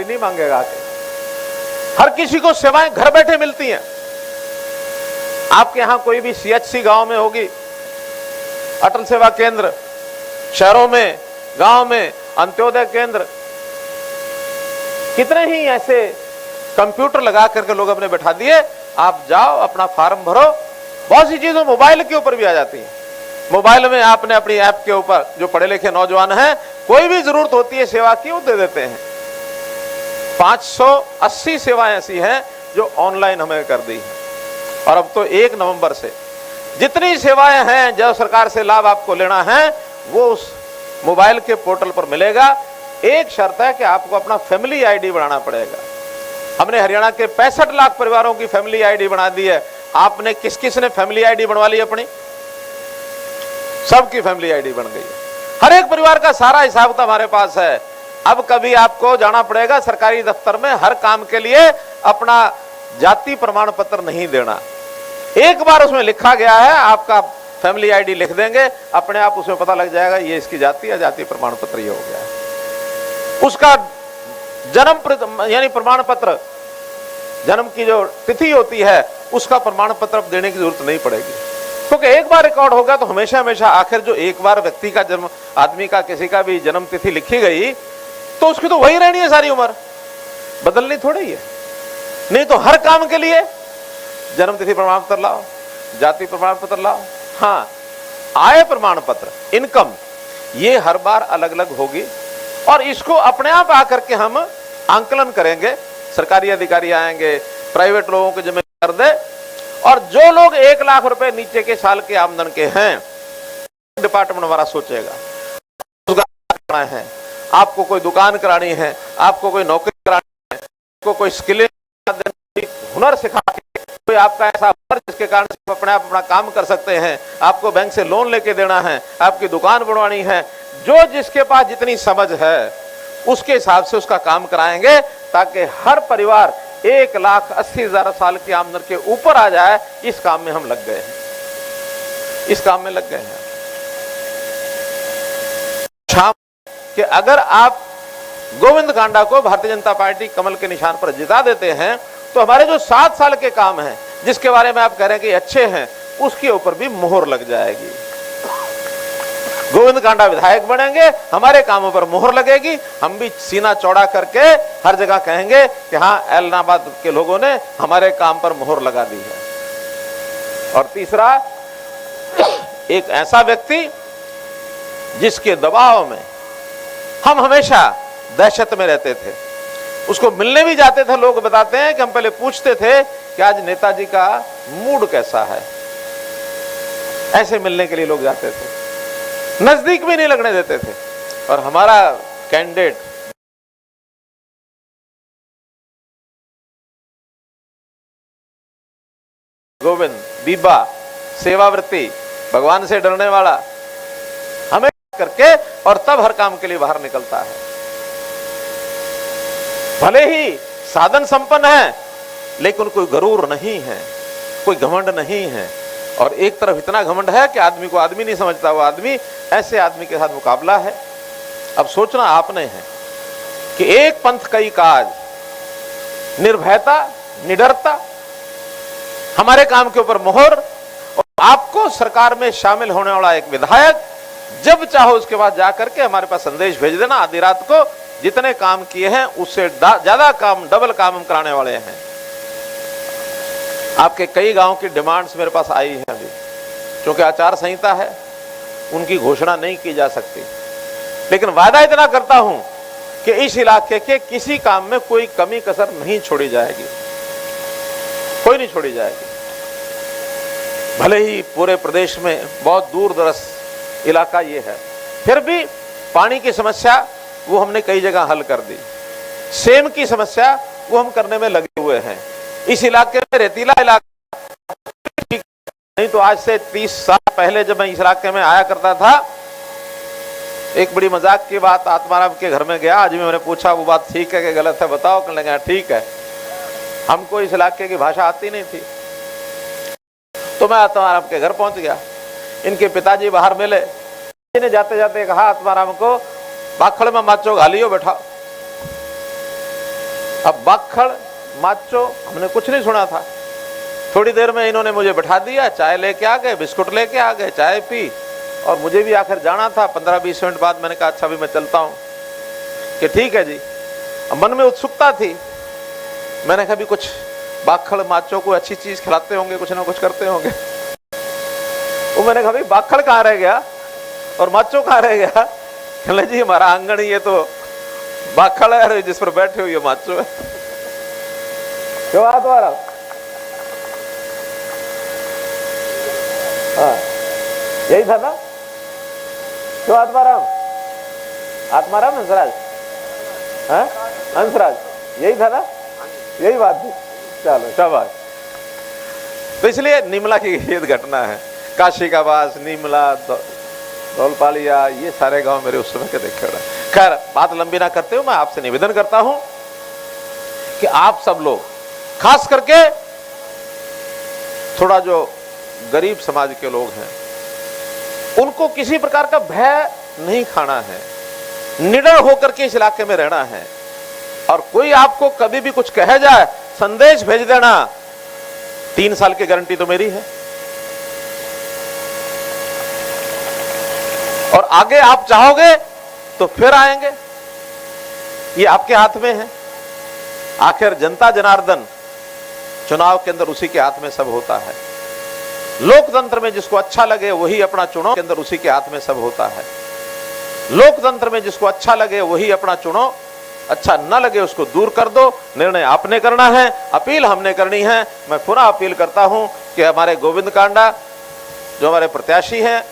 गाली नहीं मांगेगा आके। हर किसी को सेवाएं घर बैठे मिलती हैं। आपके यहां कोई भी CHC गांव में होगी, अटल सेवा केंद्र, शहरों में, गांव में अंत्योदय केंद्र, कितने ही ऐसे कंप्यूटर लगा करके लोग अपने बैठा दिए। आप जाओ, अपना फॉर्म भरो। बहुत सी चीजें मोबाइल के ऊपर भी आ जाती हैं। मोबाइल में आपने अपनी ऐप के ऊपर, जो पढ़े लिखे नौजवान हैं, कोई भी जरूरत होती है सेवा की, वो दे देते हैं। 580 सेवाएं ऐसी हैं जो ऑनलाइन हमें कर दी है। और अब तो 1 नवंबर से जितनी सेवाएं हैं, जो सरकार से लाभ आपको लेना है, वो उस मोबाइल के पोर्टल पर मिलेगा। एक शर्त है कि आपको अपना फैमिली आईडी बनाना पड़ेगा। हमने हरियाणा के 65 लाख परिवारों की फैमिली आईडी बना दी है। आपने किस किस ने फैमिली आईडी बनवा ली अपनी? सबकी फैमिली आईडी बन गई है। हर एक परिवार का सारा हिसाब तो हमारे पास है। अब कभी आपको जाना पड़ेगा सरकारी दफ्तर में हर काम के लिए अपना जाति प्रमाण पत्र नहीं देना। एक बार उसमें लिखा गया है, आपका फैमिली आईडी लिख देंगे, अपने आप उसमें पता लग जाएगा ये इसकी जाति है, जाति प्रमाण पत्र ये हो गया है। उसका जन्म यानी प्रमाण पत्र, जन्म की जो तिथि होती है, उसका प्रमाण पत्र देने की जरूरत नहीं पड़ेगी, क्योंकि एक बार रिकॉर्ड होगा तो हमेशा हमेशा आखिर जो एक बार व्यक्ति का जन्म, आदमी का किसी का भी जन्म तिथि लिखी गई तो उसकी तो वही रहनी है सारी उम्र, बदलनी थोड़ी है। नहीं तो हर काम के लिए जन्म तिथि प्रमाण पत्र लाओ, जाति प्रमाण पत्र लाओ। हाँ, आय प्रमाण पत्र, इनकम, ये हर बार अलग अलग होगी और इसको अपने आप आकर के हम आंकलन करेंगे। सरकारी अधिकारी आएंगे, प्राइवेट लोगों को जिम्मेदार दे, और जो लोग 1 लाख रुपए नीचे के साल के आमदन के हैं, डिपार्टमेंट हमारा सोचेगा है, आपको कोई दुकान करानी है, आपको कोई नौकरी करानी है, आपको कोई स्किल हुनर सिखा के, कोई आपका ऐसा हुनर जिसके कारण आप अपने आप अपना काम कर सकते हैं, आपको बैंक से लोन लेके देना है, आपकी दुकान बनवानी है, जो जिसके पास जितनी समझ है उसके हिसाब से उसका काम कराएंगे, ताकि हर परिवार 1,80,000 साल की आमदन के ऊपर आ जाए। इस काम में हम लग गए हैं, इस काम में लग गए हैं। कि अगर आप गोविंद कांडा को भारतीय जनता पार्टी कमल के निशान पर जिता देते हैं तो हमारे जो 7 साल के काम हैं, जिसके बारे में आप कह रहे हैं कि अच्छे हैं, उसके ऊपर भी मोहर लग जाएगी। गोविंद कांडा विधायक बनेंगे, हमारे कामों पर मोहर लगेगी, हम भी सीना चौड़ा करके हर जगह कहेंगे कि हाँ, एलनाबाद के लोगों ने हमारे काम पर मोहर लगा दी है। और तीसरा, एक ऐसा व्यक्ति जिसके दबाव में हम हमेशा दहशत में रहते थे, उसको मिलने भी जाते थे, लोग बताते हैं कि हम पहले पूछते थे कि आज नेताजी का मूड कैसा है, ऐसे मिलने के लिए लोग जाते थे, नजदीक भी नहीं लगने देते थे। और हमारा कैंडिडेट गोविंद, बीबा, सेवावृत्ति, भगवान से डरने वाला, हमें करके और तब हर काम के लिए बाहर निकलता है। भले ही साधन संपन्न है, लेकिन कोई गरूर नहीं है, कोई घमंड नहीं है। और एक तरफ इतना घमंड है कि आदमी को आदमी नहीं समझता, वो आदमी, ऐसे आदमी के साथ मुकाबला है। अब सोचना आपने है कि एक पंथ कई काज, निर्भयता, निडरता, हमारे काम के ऊपर मोहर, और आपको सरकार में शामिल होने वाला एक विधायक, जब चाहो उसके बाद जाकर के हमारे पास संदेश भेज देना। आधी रात को जितने काम किए हैं उससे ज्यादा काम, डबल काम हम कराने वाले हैं। आपके कई गांव की डिमांड्स मेरे पास आई है अभी, क्योंकि आचार संहिता है, उनकी घोषणा नहीं की जा सकती, लेकिन वादा इतना करता हूं कि इस इलाके के किसी काम में कोई कमी कसर नहीं छोड़ी जाएगी, कोई नहीं छोड़ी जाएगी। भले ही पूरे प्रदेश में बहुत दूर दराज इलाका ये है, फिर भी पानी की समस्या वो हमने कई जगह हल कर दी। सेम की समस्या वो हम करने में लगे हुए हैं। इस इलाके में रेतीला इलाका नहीं, तो आज से 30 साल पहले जब मैं इस इलाके में आया करता था, एक बड़ी मजाक की बात, आत्माराम के घर में गया, आज भी मैंने पूछा वो बात ठीक है कि गलत है, बताओ। कहने लगा ठीक है। हमको इस इलाके की भाषा आती नहीं थी, तो मैं आत्माराम के घर पहुंच गया। इनके पिताजी बाहर मिले, ने जाते जाते कहा आत्माराम को, बाखड़ में माचो घालियो बैठा। अब बाखड़ माचो हमने कुछ नहीं सुना था। थोड़ी देर में इन्होंने मुझे बैठा दिया, चाय लेके आ गए, बिस्कुट लेके आ गए, चाय पी, और मुझे भी आखिर जाना था। 15-20 मिनट बाद मैंने कहा अच्छा भी मैं चलता हूं, कि ठीक है जी। अब मन में उत्सुकता थी, मैंने कहा भी कुछ बाखड़ माचो को अच्छी चीज खिलाते होंगे, कुछ ना कुछ करते होंगे। वो मैंने कहा भाई बाखड़ कहाँ रह गया और माचो कहाँ रह गया? कहले जी हमारा आंगन ये तो बाखड़ है, जिस पर बैठे हो ये माचो है। क्यों बात हो रहा? हाँ यही था ना? क्यों आत्माराम? आत्माराम हंसराज? हाँ हंसराज यही था ना? यही बात थी। चलो शाबाश। तो इसलिए निमला की ये घटना है, काशी का वास, निमला, धौलपालिया, ये सारे गांव मेरे उस समय के देखे रहे। खैर बात लंबी ना करते हुए मैं आपसे निवेदन करता हूं कि आप सब लोग, खास करके थोड़ा जो गरीब समाज के लोग हैं, उनको किसी प्रकार का भय नहीं खाना है, निडर होकर के इस इलाके में रहना है। और कोई आपको कभी भी कुछ कह जाए, संदेश भेज देना, 3 साल की गारंटी तो मेरी है। और आगे आप चाहोगे तो फिर आएंगे, ये आपके हाथ में है। आखिर जनता जनार्दन चुनाव के अंदर उसी के हाथ में सब होता है। लोकतंत्र में जिसको अच्छा लगे वही अपना चुनो, के अंदर उसी के हाथ में सब होता है। लोकतंत्र में जिसको अच्छा लगे वही अपना चुनो, अच्छा न लगे उसको दूर कर दो। निर्णय आपने करना है, अपील हमने करनी है। मैं पुनः अपील करता हूं कि हमारे गोविंद कांडा जो हमारे प्रत्याशी हैं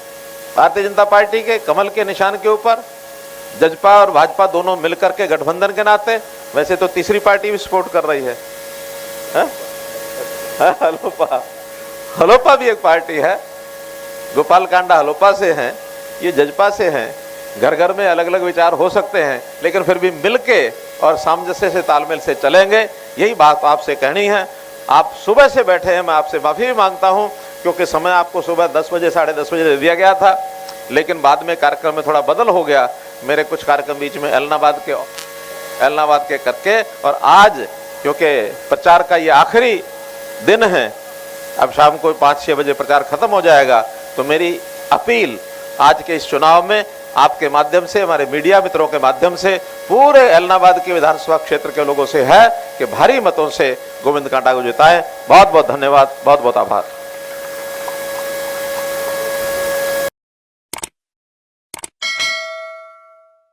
भारतीय जनता पार्टी के, कमल के निशान के ऊपर, जजपा और भाजपा दोनों मिलकर के गठबंधन के नाते, वैसे तो तीसरी पार्टी भी सपोर्ट कर रही है, हलोपा, हलोपा भी एक पार्टी है। गोपाल कांडा हलोपा से हैं, ये जजपा से हैं। घर घर में अलग अलग विचार हो सकते हैं, लेकिन फिर भी मिलके और सामंजस्य से, तालमेल से चलेंगे। यही बात आपसे कहनी है। आप सुबह से बैठे हैं, मैं आपसे माफी भी मांगता हूं, क्योंकि समय आपको सुबह 10 बजे 10:30 बजे दे दिया गया था, लेकिन बाद में कार्यक्रम में थोड़ा बदल हो गया। मेरे कुछ कार्यक्रम बीच में एलनाबाद के करके, और आज क्योंकि प्रचार का ये आखिरी दिन है, अब शाम को 5-6 बजे प्रचार खत्म हो जाएगा। तो मेरी अपील आज के इस चुनाव में आपके माध्यम से, हमारे मीडिया मित्रों के माध्यम से, पूरे एलनाबाद के विधानसभा क्षेत्र के लोगों से है कि भारी मतों से गोविंद कांडा को जिताएं। बहुत बहुत धन्यवाद, बहुत बहुत आभार।